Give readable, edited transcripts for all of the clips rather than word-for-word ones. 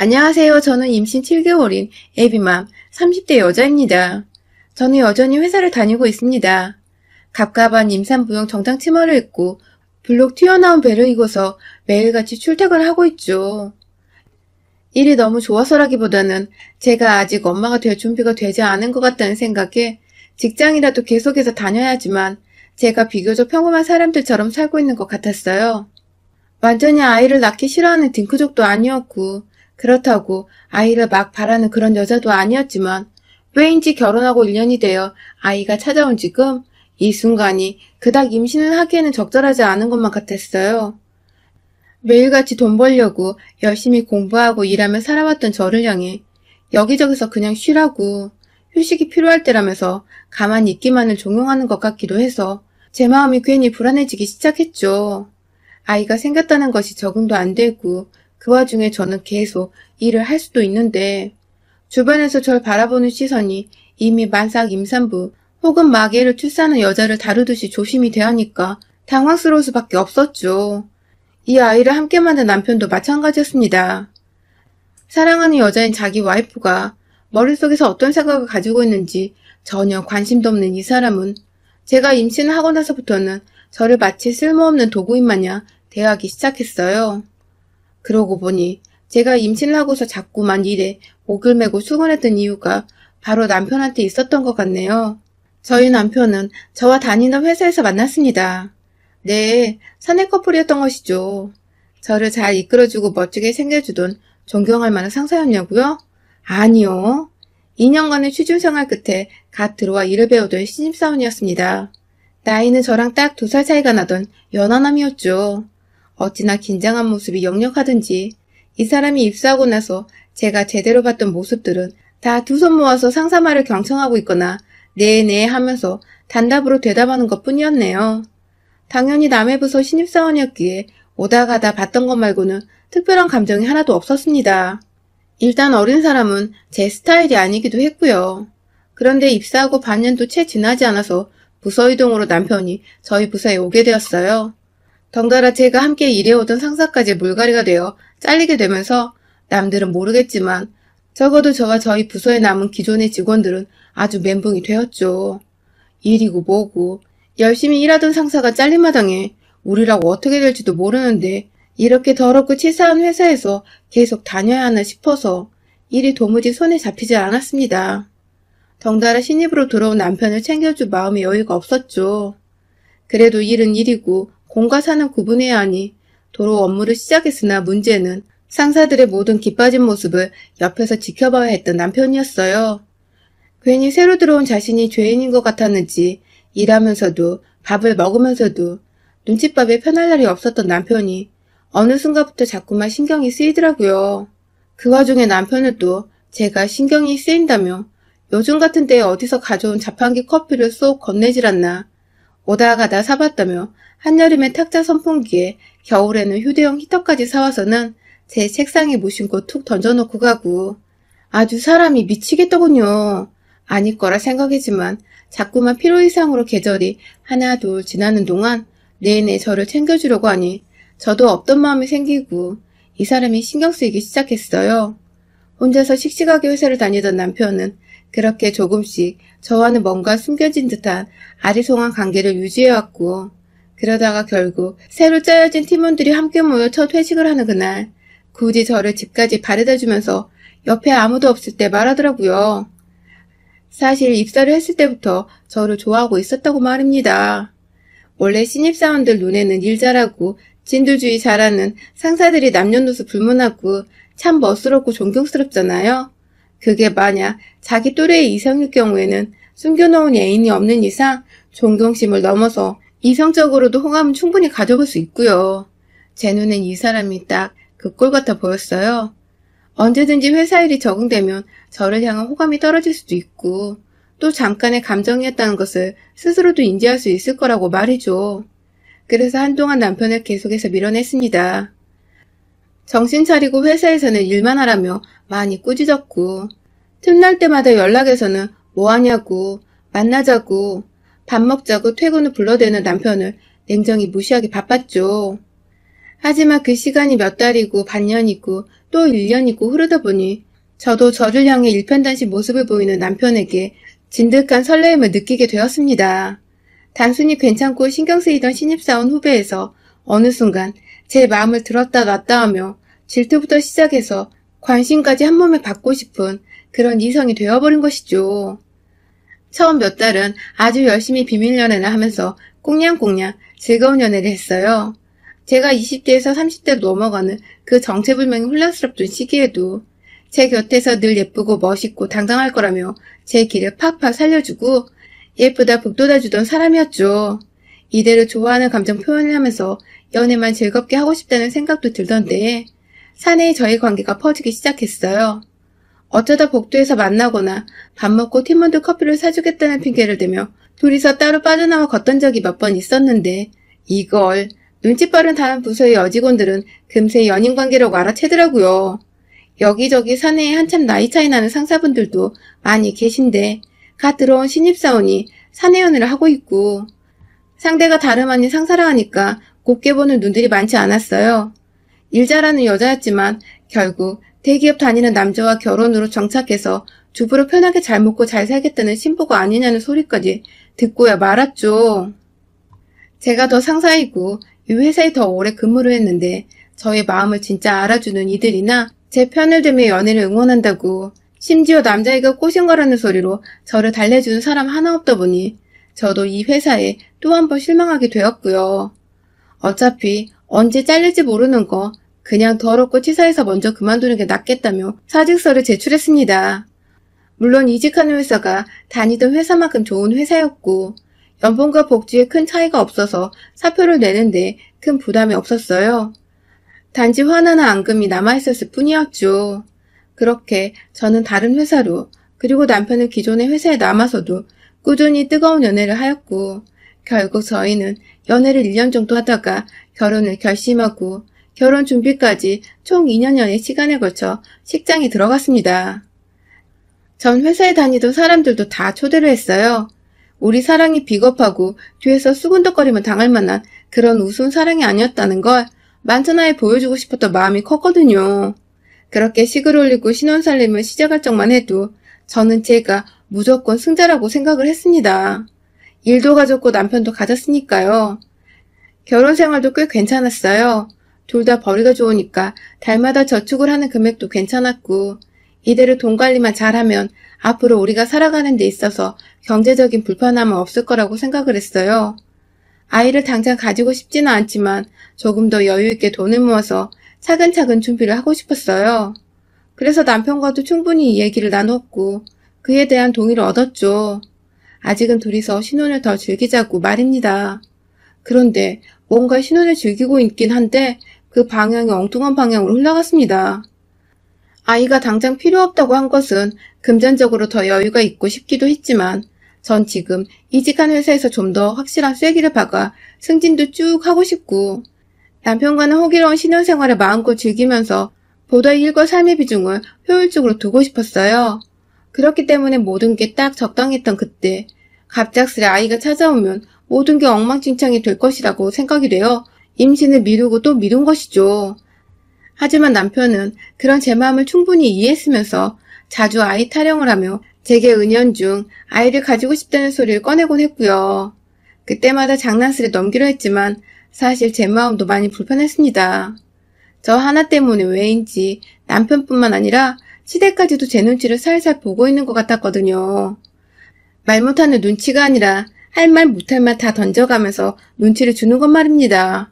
안녕하세요. 저는 임신 7개월인 애비맘 30대 여자입니다. 저는 여전히 회사를 다니고 있습니다. 갑갑한 임산부용 정장 치마를 입고 불룩 튀어나온 배를 입어서 매일같이 출퇴근을 하고 있죠. 일이 너무 좋아서라기보다는 제가 아직 엄마가 될 준비가 되지 않은 것 같다는 생각에 직장이라도 계속해서 다녀야지만 제가 비교적 평범한 사람들처럼 살고 있는 것 같았어요. 완전히 아이를 낳기 싫어하는 딩크족도 아니었고 그렇다고 아이를 막 바라는 그런 여자도 아니었지만 왜인지 결혼하고 1년이 되어 아이가 찾아온 지금 이 순간이 그닥 임신을 하기에는 적절하지 않은 것만 같았어요. 매일같이 돈 벌려고 열심히 공부하고 일하며 살아왔던 저를 향해 여기저기서 그냥 쉬라고 휴식이 필요할 때라면서 가만히 있기만을 종용하는 것 같기도 해서 제 마음이 괜히 불안해지기 시작했죠. 아이가 생겼다는 것이 적응도 안 되고 그 와중에 저는 계속 일을 할 수도 있는데 주변에서 절 바라보는 시선이 이미 만삭 임산부 혹은 마개를 출산한 여자를 다루듯이 조심히 대하니까 당황스러울 수밖에 없었죠. 이 아이를 함께 만든 남편도 마찬가지였습니다. 사랑하는 여자인 자기 와이프가 머릿속에서 어떤 생각을 가지고 있는지 전혀 관심도 없는 이 사람은 제가 임신을 하고 나서부터는 저를 마치 쓸모없는 도구인 마냥 대하기 시작했어요. 그러고 보니 제가 임신을 하고서 자꾸만 일에 목을 메고 수곤했던 이유가 바로 남편한테 있었던 것 같네요. 저희 남편은 저와 다니는 회사에서 만났습니다. 네, 사내 커플이었던 것이죠. 저를 잘 이끌어주고 멋지게 챙겨주던 존경할 만한 상사였냐고요? 아니요. 2년간의 취준생활 끝에 갓 들어와 일을 배우던 신입사원이었습니다. 나이는 저랑 딱 2살 차이가 나던 연하남이었죠. 어찌나 긴장한 모습이 역력하든지 이 사람이 입사하고 나서 제가 제대로 봤던 모습들은 다 두 손 모아서 상사 말을 경청하고 있거나 네네 하면서 단답으로 대답하는 것 뿐이었네요. 당연히 남의 부서 신입사원이었기에 오다 가다 봤던 것 말고는 특별한 감정이 하나도 없었습니다. 일단 어린 사람은 제 스타일이 아니기도 했고요. 그런데 입사하고 반년도 채 지나지 않아서 부서 이동으로 남편이 저희 부서에 오게 되었어요. 덩달아 제가 함께 일해오던 상사까지 물갈이가 되어 잘리게 되면서 남들은 모르겠지만 적어도 저와 저희 부서에 남은 기존의 직원들은 아주 멘붕이 되었죠. 일이고 뭐고 열심히 일하던 상사가 잘림마당에 우리라고 어떻게 될지도 모르는데 이렇게 더럽고 치사한 회사에서 계속 다녀야 하나 싶어서 일이 도무지 손에 잡히지 않았습니다. 덩달아 신입으로 들어온 남편을 챙겨줄 마음의 여유가 없었죠. 그래도 일은 일이고 공과 사는 구분해야 하니 도로 업무를 시작했으나 문제는 상사들의 모든 기빠진 모습을 옆에서 지켜봐야 했던 남편이었어요. 괜히 새로 들어온 자신이 죄인인 것 같았는지 일하면서도 밥을 먹으면서도 눈칫밥에 편할 날이 없었던 남편이 어느 순간부터 자꾸만 신경이 쓰이더라고요. 그 와중에 남편은 또 제가 신경이 쓰인다며 요즘 같은 때에 어디서 가져온 자판기 커피를 쏙 건네질 않나 오다 가다 사봤다며 한여름엔 탁자 선풍기에 겨울에는 휴대용 히터까지 사와서는 제 책상에 무심코 툭 던져놓고 가고 아주 사람이 미치겠더군요. 아닐 거라 생각했지만 자꾸만 필요 이상으로 계절이 하나 둘 지나는 동안 내내 저를 챙겨주려고 하니 저도 없던 마음이 생기고 이 사람이 신경 쓰이기 시작했어요. 혼자서 씩씩하게 회사를 다니던 남편은 그렇게 조금씩 저와는 뭔가 숨겨진 듯한 아리송한 관계를 유지해왔고 그러다가 결국 새로 짜여진 팀원들이 함께 모여 첫 회식을 하는 그날 굳이 저를 집까지 바래다주면서 옆에 아무도 없을 때 말하더라고요. 사실 입사를 했을 때부터 저를 좋아하고 있었다고 말입니다. 원래 신입사원들 눈에는 일 잘하고 진두주의 잘하는 상사들이 남녀노소 불문하고 참 멋스럽고 존경스럽잖아요. 그게 만약 자기 또래의 이성일 경우에는 숨겨놓은 애인이 없는 이상 존경심을 넘어서 이성적으로도 호감은 충분히 가져볼 수 있고요. 제 눈엔 이 사람이 딱 그 꼴 같아 보였어요. 언제든지 회사 일이 적응되면 저를 향한 호감이 떨어질 수도 있고 또 잠깐의 감정이었다는 것을 스스로도 인지할 수 있을 거라고 말이죠. 그래서 한동안 남편을 계속해서 밀어냈습니다. 정신 차리고 회사에서는 일만 하라며 많이 꾸짖었고 틈날 때마다 연락해서는 뭐하냐고 만나자고 밥 먹자고 퇴근 후 불러대는 남편을 냉정히 무시하기 바빴죠. 하지만 그 시간이 몇 달이고 반년이고 또 1년이고 흐르다 보니 저도 저를 향해 일편단심 모습을 보이는 남편에게 진득한 설레임을 느끼게 되었습니다. 단순히 괜찮고 신경 쓰이던 신입사원 후배에서 어느 순간 제 마음을 들었다 놨다 하며 질투부터 시작해서 관심까지 한 몸에 받고 싶은 그런 이성이 되어버린 것이죠. 처음 몇 달은 아주 열심히 비밀 연애를 하면서 꽁냥꽁냥 즐거운 연애를 했어요. 제가 20대에서 30대로 넘어가는 그 정체불명의 혼란스럽던 시기에도 제 곁에서 늘 예쁘고 멋있고 당당할 거라며 제 길을 팍팍 살려주고 예쁘다 북돋아주던 사람이었죠. 이대로 좋아하는 감정 표현을 하면서 연애만 즐겁게 하고 싶다는 생각도 들던데 사내의 저희 관계가 퍼지기 시작했어요. 어쩌다 복도에서 만나거나 밥 먹고 팀원들 커피를 사주겠다는 핑계를 대며 둘이서 따로 빠져나와 걷던 적이 몇 번 있었는데 이걸 눈치 빠른 다른 부서의 여직원들은 금세 연인관계라고 알아채더라고요. 여기저기 사내에 한참 나이 차이 나는 상사분들도 많이 계신데 갓 들어온 신입사원이 사내 연애를 하고 있고 상대가 다름 아닌 상사라 하니까 곱게 보는 눈들이 많지 않았어요. 일 잘하는 여자였지만 결국 대기업 다니는 남자와 결혼으로 정착해서 주부로 편하게 잘 먹고 잘 살겠다는 신부가 아니냐는 소리까지 듣고야 말았죠. 제가 더 상사이고 이 회사에 더 오래 근무를 했는데 저의 마음을 진짜 알아주는 이들이나 제 편을 들며 연애를 응원한다고 심지어 남자애가 꼬신 거라는 소리로 저를 달래주는 사람 하나 없다 보니 저도 이 회사에 또 한 번 실망하게 되었고요. 어차피 언제 잘릴지 모르는 거 그냥 더럽고 치사해서 먼저 그만두는 게 낫겠다며 사직서를 제출했습니다. 물론 이직하는 회사가 다니던 회사만큼 좋은 회사였고 연봉과 복지에 큰 차이가 없어서 사표를 내는데 큰 부담이 없었어요. 단지 화나나 앙금이 남아있었을 뿐이었죠. 그렇게 저는 다른 회사로 그리고 남편은 기존의 회사에 남아서도 꾸준히 뜨거운 연애를 하였고 결국 저희는 연애를 1년 정도 하다가 결혼을 결심하고 결혼 준비까지 총 2년여의 시간에 걸쳐 식장에 들어갔습니다. 전 회사에 다니던 사람들도 다 초대를 했어요. 우리 사랑이 비겁하고 뒤에서 수군덕거리면 당할 만한 그런 우스운 사랑이 아니었다는 걸 만천하에 보여주고 싶었던 마음이 컸거든요. 그렇게 식을 올리고 신혼살림을 시작할 적만 해도 저는 제가 무조건 승자라고 생각을 했습니다. 일도 가졌고 남편도 가졌으니까요. 결혼 생활도 꽤 괜찮았어요. 둘 다 벌이가 좋으니까 달마다 저축을 하는 금액도 괜찮았고 이대로 돈 관리만 잘하면 앞으로 우리가 살아가는 데 있어서 경제적인 불편함은 없을 거라고 생각을 했어요. 아이를 당장 가지고 싶지는 않지만 조금 더 여유 있게 돈을 모아서 차근차근 준비를 하고 싶었어요. 그래서 남편과도 충분히 이 얘기를 나눴고 그에 대한 동의를 얻었죠. 아직은 둘이서 신혼을 더 즐기자고 말입니다. 그런데 뭔가 신혼을 즐기고 있긴 한데 그 방향이 엉뚱한 방향으로 흘러갔습니다. 아이가 당장 필요 없다고 한 것은 금전적으로 더 여유가 있고 싶기도 했지만 전 지금 이직한 회사에서 좀 더 확실한 쐐기를 박아 승진도 쭉 하고 싶고 남편과는 호기로운 신혼생활을 마음껏 즐기면서 보다 일과 삶의 비중을 효율적으로 두고 싶었어요. 그렇기 때문에 모든 게 딱 적당했던 그때 갑작스레 아이가 찾아오면 모든 게 엉망진창이 될 것이라고 생각이 되어 임신을 미루고 또 미룬 것이죠. 하지만 남편은 그런 제 마음을 충분히 이해했으면서 자주 아이 타령을 하며 제게 은연중 아이를 가지고 싶다는 소리를 꺼내곤 했고요. 그때마다 장난스레 넘기려 했지만 사실 제 마음도 많이 불편했습니다. 저 하나 때문에 왜인지 남편뿐만 아니라 시댁까지도 제 눈치를 살살 보고 있는 것 같았거든요. 말 못하는 눈치가 아니라 할 말 못할 말 다 던져가면서 눈치를 주는 것 말입니다.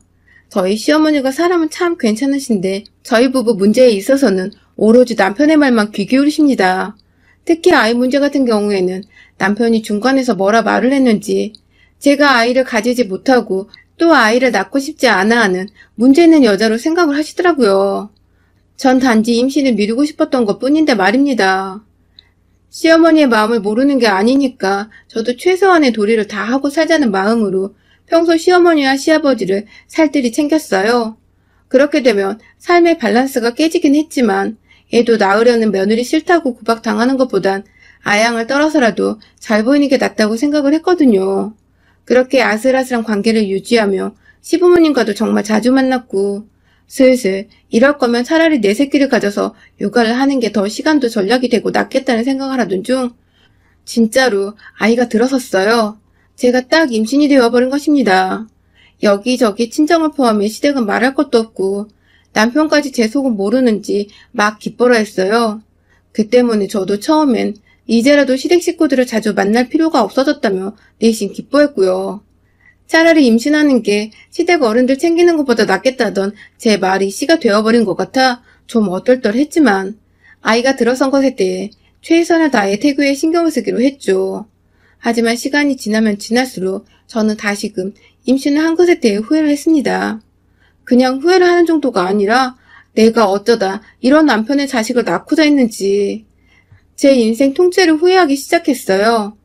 저희 시어머니가 사람은 참 괜찮으신데 저희 부부 문제에 있어서는 오로지 남편의 말만 귀 기울이십니다. 특히 아이 문제 같은 경우에는 남편이 중간에서 뭐라 말을 했는지 제가 아이를 가지지 못하고 또 아이를 낳고 싶지 않아 하는 문제 있는 여자로 생각을 하시더라고요. 전 단지 임신을 미루고 싶었던 것 뿐인데 말입니다. 시어머니의 마음을 모르는 게 아니니까 저도 최소한의 도리를 다 하고 살자는 마음으로 평소 시어머니와 시아버지를 살뜰히 챙겼어요. 그렇게 되면 삶의 밸런스가 깨지긴 했지만 애도 낳으려는 며느리 싫다고 구박당하는 것보단 아양을 떨어서라도 잘 보이는 게 낫다고 생각을 했거든요. 그렇게 아슬아슬한 관계를 유지하며 시부모님과도 정말 자주 만났고 슬슬 이럴 거면 차라리 내 새끼를 가져서 육아를 하는 게 더 시간도 전략이 되고 낫겠다는 생각을 하던 중 진짜로 아이가 들어섰어요. 제가 딱 임신이 되어버린 것입니다. 여기저기 친정을 포함해 시댁은 말할 것도 없고 남편까지 제 속은 모르는지 막 기뻐라 했어요. 그 때문에 저도 처음엔 이제라도 시댁 식구들을 자주 만날 필요가 없어졌다며 내심 기뻐했고요. 차라리 임신하는 게 시댁 어른들 챙기는 것보다 낫겠다던 제 말이 씨가 되어버린 것 같아 좀 어떨떨했지만 아이가 들어선 것에 대해 최선을 다해 태교에 신경을 쓰기로 했죠. 하지만 시간이 지나면 지날수록 저는 다시금 임신을 한 것에 대해 후회를 했습니다. 그냥 후회를 하는 정도가 아니라 내가 어쩌다 이런 남편의 자식을 낳고자 했는지 제 인생 통째로 후회하기 시작했어요.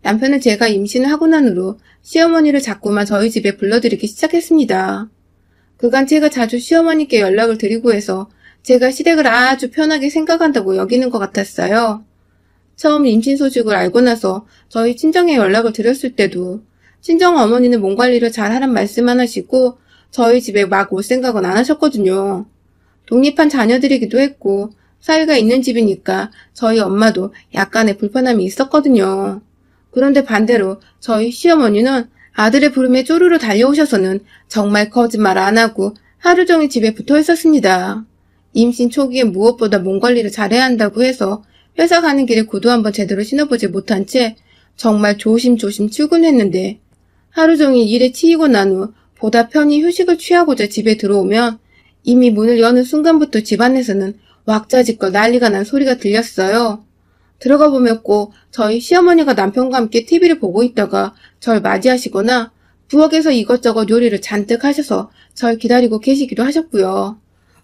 남편은 제가 임신을 하고 난 후로 시어머니를 자꾸만 저희 집에 불러들이기 시작했습니다. 그간 제가 자주 시어머니께 연락을 드리고 해서 제가 시댁을 아주 편하게 생각한다고 여기는 것 같았어요. 처음 임신 소식을 알고 나서 저희 친정에 연락을 드렸을 때도 친정 어머니는 몸 관리를 잘하란 말씀만 하시고 저희 집에 막 올 생각은 안 하셨거든요. 독립한 자녀들이기도 했고 사위가 있는 집이니까 저희 엄마도 약간의 불편함이 있었거든요. 그런데 반대로 저희 시어머니는 아들의 부름에 쪼르르 달려오셔서는 정말 거짓말 안 하고 하루 종일 집에 붙어 있었습니다. 임신 초기에 무엇보다 몸 관리를 잘해야 한다고 해서 회사 가는 길에 구두 한번 제대로 신어보지 못한 채 정말 조심조심 출근했는데 하루 종일 일에 치이고 난 후 보다 편히 휴식을 취하고자 집에 들어오면 이미 문을 여는 순간부터 집안에서는 왁자지껄 난리가 난 소리가 들렸어요. 들어가 보면 꼭 저희 시어머니가 남편과 함께 TV를 보고 있다가 절 맞이하시거나 부엌에서 이것저것 요리를 잔뜩 하셔서 절 기다리고 계시기도 하셨고요.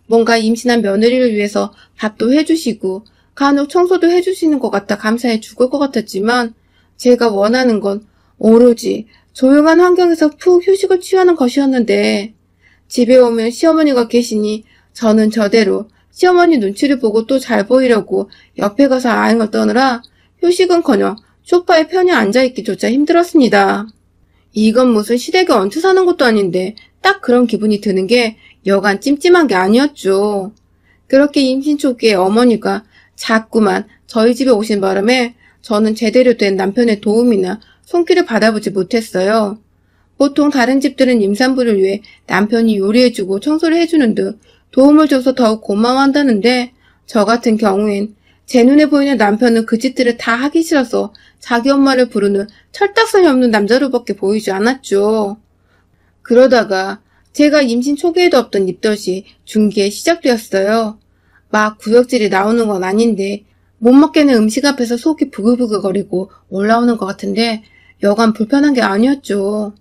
뭔가 임신한 며느리를 위해서 밥도 해주시고 간혹 청소도 해주시는 것 같아 감사해 죽을 것 같았지만 제가 원하는 건 오로지 조용한 환경에서 푹 휴식을 취하는 것이었는데 집에 오면 시어머니가 계시니 저는 저대로 시어머니 눈치를 보고 또 잘 보이려고 옆에 가서 아행을 떠느라 휴식은커녕 소파에 편히 앉아있기조차 힘들었습니다. 이건 무슨 시댁에 얹혀 사는 것도 아닌데 딱 그런 기분이 드는 게 여간 찜찜한 게 아니었죠. 그렇게 임신 초기에 어머니가 자꾸만 저희 집에 오신 바람에 저는 제대로 된 남편의 도움이나 손길을 받아보지 못했어요. 보통 다른 집들은 임산부를 위해 남편이 요리해주고 청소를 해주는 등 도움을 줘서 더욱 고마워한다는데 저 같은 경우엔 제 눈에 보이는 남편은 그 짓들을 다 하기 싫어서 자기 엄마를 부르는 철딱선이 없는 남자로밖에 보이지 않았죠. 그러다가 제가 임신 초기에도 없던 입덧이 중기에 시작되었어요. 막 구역질이 나오는 건 아닌데 못 먹겠는 음식 앞에서 속이 부글부글거리고 올라오는 것 같은데 여간 불편한 게 아니었죠.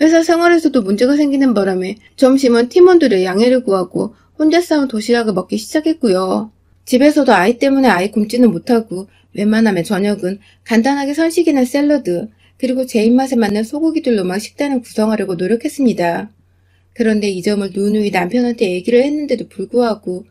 회사 생활에서도 문제가 생기는 바람에 점심은 팀원들의 양해를 구하고 혼자 싸운 도시락을 먹기 시작했고요. 집에서도 아이 때문에 아이 굶지는 못하고 웬만하면 저녁은 간단하게 선식이나 샐러드 그리고 제 입맛에 맞는 소고기들로만 식단을 구성하려고 노력했습니다. 그런데 이 점을 누누이 남편한테 얘기를 했는데도 불구하고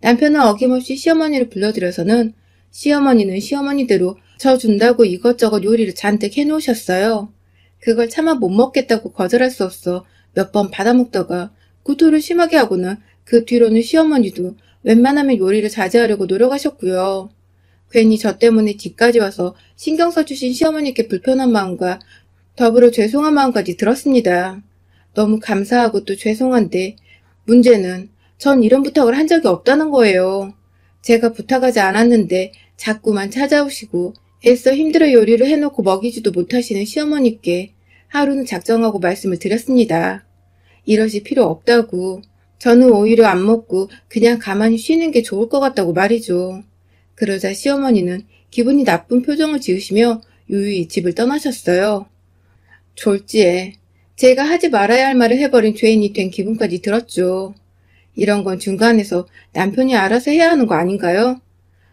남편은 어김없이 시어머니를 불러들여서는 시어머니는 시어머니대로 저 준다고 이것저것 요리를 잔뜩 해놓으셨어요. 그걸 차마 못 먹겠다고 거절할 수 없어 몇 번 받아먹다가 구토를 심하게 하고는 그 뒤로는 시어머니도 웬만하면 요리를 자제하려고 노력하셨고요. 괜히 저 때문에 집까지 와서 신경 써주신 시어머니께 불편한 마음과 더불어 죄송한 마음까지 들었습니다. 너무 감사하고 또 죄송한데 문제는 전 이런 부탁을 한 적이 없다는 거예요. 제가 부탁하지 않았는데 자꾸만 찾아오시고 애써 힘들어 요리를 해놓고 먹이지도 못하시는 시어머니께 하루는 작정하고 말씀을 드렸습니다. 이러실 필요 없다고. 저는 오히려 안 먹고 그냥 가만히 쉬는 게 좋을 것 같다고 말이죠. 그러자 시어머니는 기분이 나쁜 표정을 지으시며 유유히 집을 떠나셨어요. 졸지에 제가 하지 말아야 할 말을 해버린 죄인이 된 기분까지 들었죠. 이런 건 중간에서 남편이 알아서 해야 하는 거 아닌가요?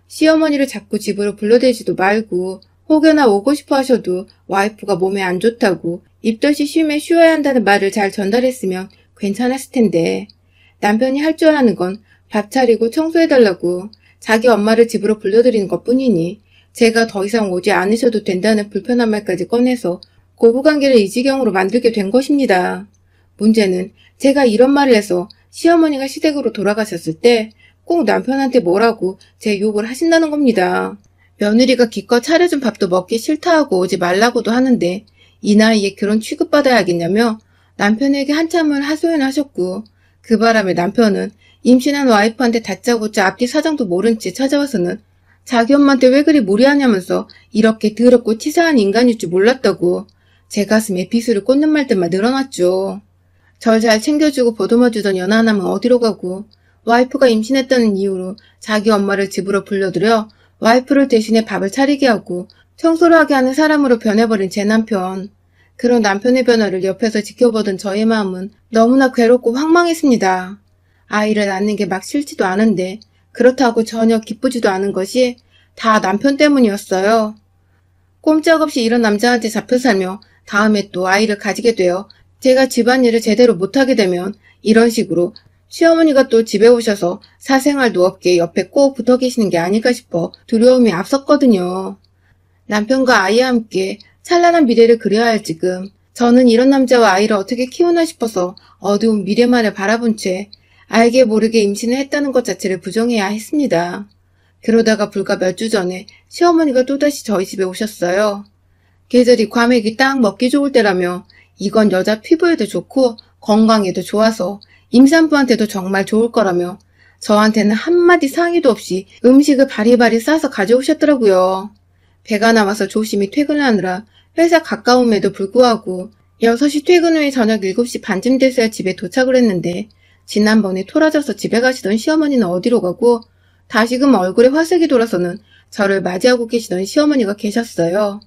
시어머니를 자꾸 집으로 불러대지도 말고 혹여나 오고 싶어 하셔도 와이프가 몸에 안 좋다고 입덧이 쉬면 쉬어야 한다는 말을 잘 전달했으면 괜찮았을 텐데 남편이 할 줄 아는 건 밥 차리고 청소해달라고 자기 엄마를 집으로 불러들이는 것뿐이니 제가 더 이상 오지 않으셔도 된다는 불편한 말까지 꺼내서 고부관계를 이 지경으로 만들게 된 것입니다. 문제는 제가 이런 말을 해서 시어머니가 시댁으로 돌아가셨을 때 꼭 남편한테 뭐라고 제 욕을 하신다는 겁니다. 며느리가 기껏 차려준 밥도 먹기 싫다 하고 오지 말라고도 하는데 이 나이에 결혼 취급받아야겠냐며 남편에게 한참을 하소연하셨고, 그 바람에 남편은 임신한 와이프한테 다짜고짜 앞뒤 사정도 모른 채 찾아와서는 자기 엄마한테 왜 그리 무리하냐면서 이렇게 더럽고 치사한 인간일 줄 몰랐다고 제 가슴에 비수를 꽂는 말들만 늘어났죠. 절 잘 챙겨주고 보듬어주던 연하남은 어디로 가고, 와이프가 임신했다는 이유로 자기 엄마를 집으로 불러들여 와이프를 대신해 밥을 차리게 하고 청소를 하게 하는 사람으로 변해버린 제 남편. 그런 남편의 변화를 옆에서 지켜보던 저의 마음은 너무나 괴롭고 황망했습니다. 아이를 낳는 게 막 싫지도 않은데 그렇다고 전혀 기쁘지도 않은 것이 다 남편 때문이었어요. 꼼짝없이 이런 남자한테 잡혀 살며 다음에 또 아이를 가지게 되어 제가 집안일을 제대로 못하게 되면 이런 식으로 시어머니가 또 집에 오셔서 사생활도 없게 옆에 꼭 붙어 계시는 게 아닐까 싶어 두려움이 앞섰거든요. 남편과 아이와 함께 찬란한 미래를 그려야 할 지금 저는 이런 남자와 아이를 어떻게 키우나 싶어서 어두운 미래만을 바라본 채 알게 모르게 임신을 했다는 것 자체를 부정해야 했습니다. 그러다가 불과 몇 주 전에 시어머니가 또다시 저희 집에 오셨어요. 계절이 과메기 딱 먹기 좋을 때라며 이건 여자 피부에도 좋고 건강에도 좋아서 임산부한테도 정말 좋을 거라며 저한테는 한마디 상의도 없이 음식을 바리바리 싸서 가져오셨더라고요. 배가 나와서 조심히 퇴근하느라 회사 가까움에도 불구하고 6시 퇴근 후에 저녁 7시 반쯤 돼서야 집에 도착을 했는데 지난번에 토라져서 집에 가시던 시어머니는 어디로 가고 다시금 얼굴에 화색이 돌아서는 저를 맞이하고 계시던 시어머니가 계셨어요.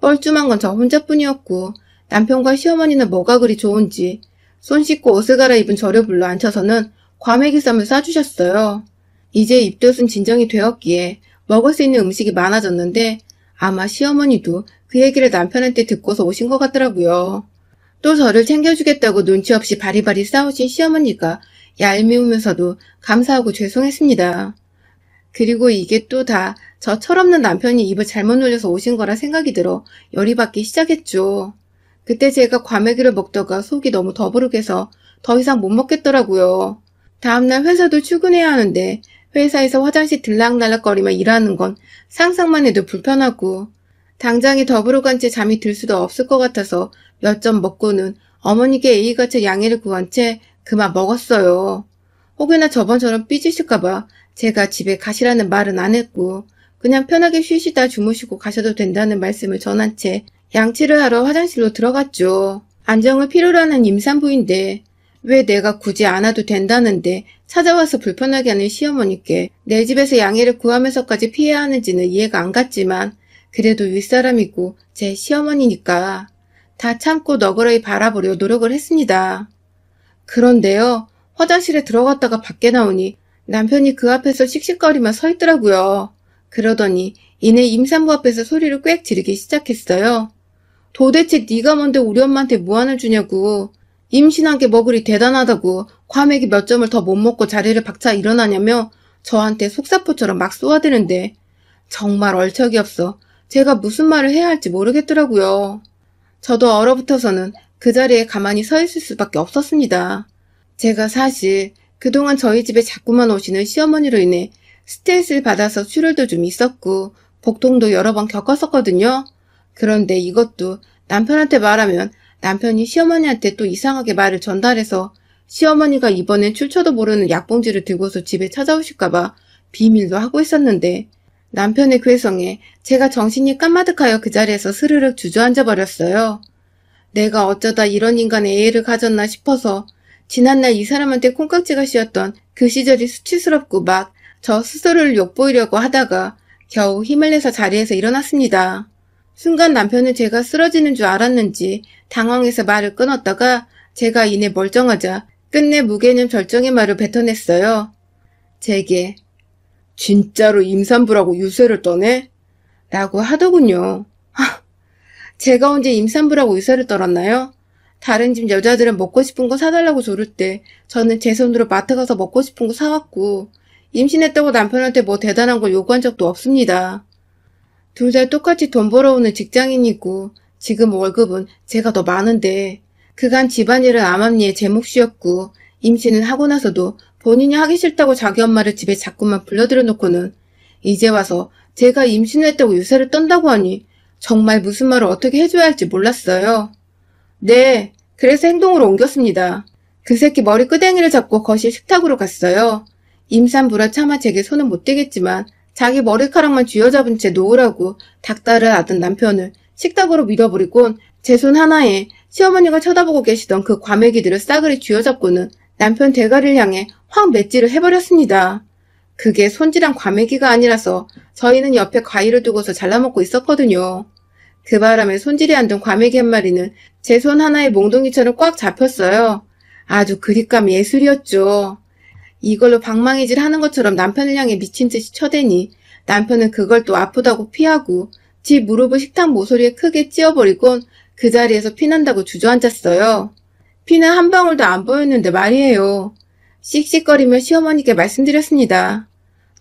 뻘쭘한 건 저 혼자뿐이었고 남편과 시어머니는 뭐가 그리 좋은지 손 씻고 옷을 갈아입은 저를 불러 앉혀서는 과메기쌈을 싸주셨어요. 이제 입덧은 진정이 되었기에 먹을 수 있는 음식이 많아졌는데 아마 시어머니도 그 얘기를 남편한테 듣고서 오신 것 같더라고요. 또 저를 챙겨주겠다고 눈치 없이 바리바리 싸우신 시어머니가 얄미우면서도 감사하고 죄송했습니다. 그리고 이게 또 다 저 철없는 남편이 입을 잘못 놀려서 오신 거라 생각이 들어 열이 받기 시작했죠. 그때 제가 과메기를 먹다가 속이 너무 더부룩해서 더 이상 못 먹겠더라고요. 다음날 회사도 출근해야 하는데 회사에서 화장실 들락날락거리며 일하는 건 상상만 해도 불편하고 당장에 더부룩한 채 잠이 들 수도 없을 것 같아서 몇 점 먹고는 어머니께 A같이 양해를 구한 채 그만 먹었어요. 혹여나 저번처럼 삐지실까봐 제가 집에 가시라는 말은 안 했고 그냥 편하게 쉬시다 주무시고 가셔도 된다는 말씀을 전한 채 양치를 하러 화장실로 들어갔죠. 안정을 필요로 하는 임산부인데 왜 내가 굳이 안 와도 된다는데 찾아와서 불편하게 하는 시어머니께 내 집에서 양해를 구하면서까지 피해야 하는지는 이해가 안 갔지만 그래도 윗사람이고 제 시어머니니까 다 참고 너그러이 바라보려 노력을 했습니다. 그런데요, 화장실에 들어갔다가 밖에 나오니 남편이 그 앞에서 씩씩거리며 서 있더라고요. 그러더니 이내 임산부 앞에서 소리를 꽥 지르기 시작했어요. 도대체 네가 뭔데 우리 엄마한테 무안을 주냐고. 임신한 게 뭐 그리 대단하다고 과메기 몇 점을 더 못 먹고 자리를 박차 일어나냐며 저한테 속사포처럼 막 쏘아대는데 정말 얼척이 없어 제가 무슨 말을 해야 할지 모르겠더라고요. 저도 얼어붙어서는 그 자리에 가만히 서 있을 수밖에 없었습니다. 제가 사실 그동안 저희 집에 자꾸만 오시는 시어머니로 인해 스트레스를 받아서 출혈도 좀 있었고 복통도 여러 번 겪었었거든요. 그런데 이것도 남편한테 말하면 남편이 시어머니한테 또 이상하게 말을 전달해서 시어머니가 이번엔 출처도 모르는 약봉지를 들고서 집에 찾아오실까봐 비밀로 하고 있었는데 남편의 괴성에 제가 정신이 깜마득하여 그 자리에서 스르륵 주저앉아 버렸어요. 내가 어쩌다 이런 인간의 애를 가졌나 싶어서 지난날 이 사람한테 콩깍지가 씌었던 그 시절이 수치스럽고 막 저 스스로를 욕보이려고 하다가 겨우 힘을 내서 자리에서 일어났습니다. 순간 남편은 제가 쓰러지는 줄 알았는지 당황해서 말을 끊었다가 제가 이내 멀쩡하자 끝내 무개념 절정의 말을 뱉어냈어요. 제게 진짜로 임산부라고 유세를 떠네? 라고 하더군요. 제가 언제 임산부라고 유세를 떨었나요? 다른 집 여자들은 먹고 싶은 거 사달라고 조를 때 저는 제 손으로 마트 가서 먹고 싶은 거 사왔고 임신했다고 남편한테 뭐 대단한 걸 요구한 적도 없습니다. 둘 다 똑같이 돈 벌어오는 직장인이고 지금 월급은 제가 더 많은데 그간 집안일은 암암리에 제 몫이었고 임신을 하고 나서도 본인이 하기 싫다고 자기 엄마를 집에 자꾸만 불러들여 놓고는 이제 와서 제가 임신을 했다고 유세를 떤다고 하니 정말 무슨 말을 어떻게 해줘야 할지 몰랐어요. 네, 그래서 행동으로 옮겼습니다. 그 새끼 머리 끄댕이를 잡고 거실 식탁으로 갔어요. 임산부라 차마 제게 손은 못 대겠지만 자기 머리카락만 쥐어잡은 채 놓으라고 닥달을 하던 남편을 식탁으로 밀어버리곤 제 손 하나에 시어머니가 쳐다보고 계시던 그 과메기들을 싸그리 쥐어잡고는 남편 대가리를 향해 확 맷질을 해버렸습니다. 그게 손질한 과메기가 아니라서 저희는 옆에 과일을 두고서 잘라먹고 있었거든요. 그 바람에 손질이 안 된 과메기 한 마리는 제 손 하나에 몽둥이처럼 꽉 잡혔어요. 아주 그립감 예술이었죠. 이걸로 방망이질 하는 것처럼 남편을 향해 미친 듯이 쳐대니 남편은 그걸 또 아프다고 피하고 지 무릎을 식탁 모서리에 크게 찧어버리곤 그 자리에서 피난다고 주저앉았어요. 피는 한 방울도 안 보였는데 말이에요. 씩씩거리며 시어머니께 말씀드렸습니다.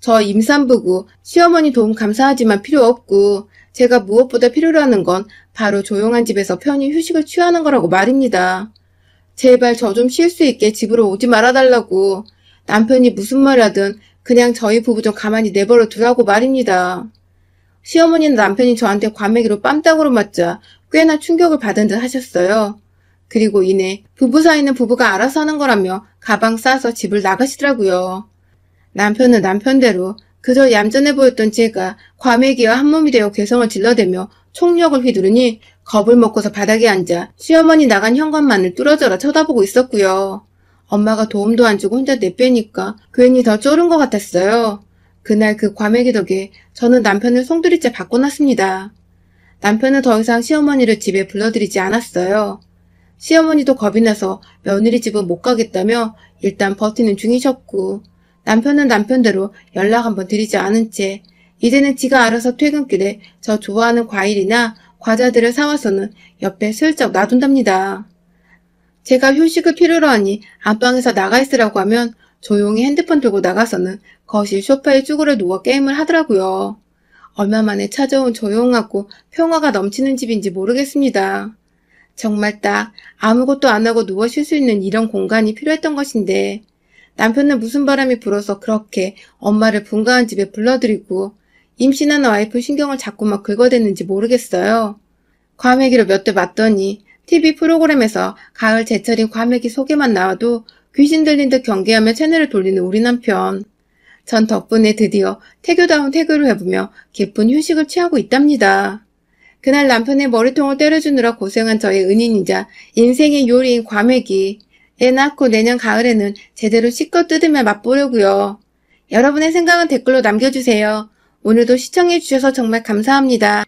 저 임산부고 시어머니 도움 감사하지만 필요 없고 제가 무엇보다 필요로 하는 건 바로 조용한 집에서 편히 휴식을 취하는 거라고 말입니다. 제발 저 좀 쉴 수 있게 집으로 오지 말아달라고. 남편이 무슨 말을 하든 그냥 저희 부부 좀 가만히 내버려 두라고 말입니다. 시어머니는 남편이 저한테 과메기로 뺨땅으로 맞자 꽤나 충격을 받은 듯 하셨어요. 그리고 이내 부부 사이는 부부가 알아서 하는 거라며 가방 싸서 집을 나가시더라고요. 남편은 남편대로 그저 얌전해 보였던 제가 과메기와 한몸이 되어 괴성을 질러대며 총력을 휘두르니 겁을 먹고서 바닥에 앉아 시어머니 나간 현관만을 뚫어져라 쳐다보고 있었고요. 엄마가 도움도 안 주고 혼자 내빼니까 괜히 더 쫄은 것 같았어요. 그날 그 과메기 덕에 저는 남편을 송두리째 바꿔놨습니다. 남편은 더 이상 시어머니를 집에 불러들이지 않았어요. 시어머니도 겁이 나서 며느리 집은 못 가겠다며 일단 버티는 중이셨고 남편은 남편대로 연락 한번 드리지 않은 채 이제는 지가 알아서 퇴근길에 저 좋아하는 과일이나 과자들을 사와서는 옆에 슬쩍 놔둔답니다. 제가 휴식을 필요로 하니 안방에서 나가 있으라고 하면 조용히 핸드폰 들고 나가서는 거실 소파에 쭈그려 누워 게임을 하더라고요. 얼마 만에 찾아온 조용하고 평화가 넘치는 집인지 모르겠습니다. 정말 딱 아무것도 안 하고 누워 쉴 수 있는 이런 공간이 필요했던 것인데 남편은 무슨 바람이 불어서 그렇게 엄마를 분가한 집에 불러들이고 임신한 와이프 신경을 자꾸만 긁어댔는지 모르겠어요. 과메기로 몇 대 맞더니 TV 프로그램에서 가을 제철인 과메기 소개만 나와도 귀신 들린 듯 경계하며 채널을 돌리는 우리 남편. 전 덕분에 드디어 태교다운 태교를 해보며 깊은 휴식을 취하고 있답니다. 그날 남편의 머리통을 때려주느라 고생한 저의 은인이자 인생의 요리인 과메기. 애 낳고 내년 가을에는 제대로 씻고 뜯으며 맛보려고요. 여러분의 생각은 댓글로 남겨주세요. 오늘도 시청해주셔서 정말 감사합니다.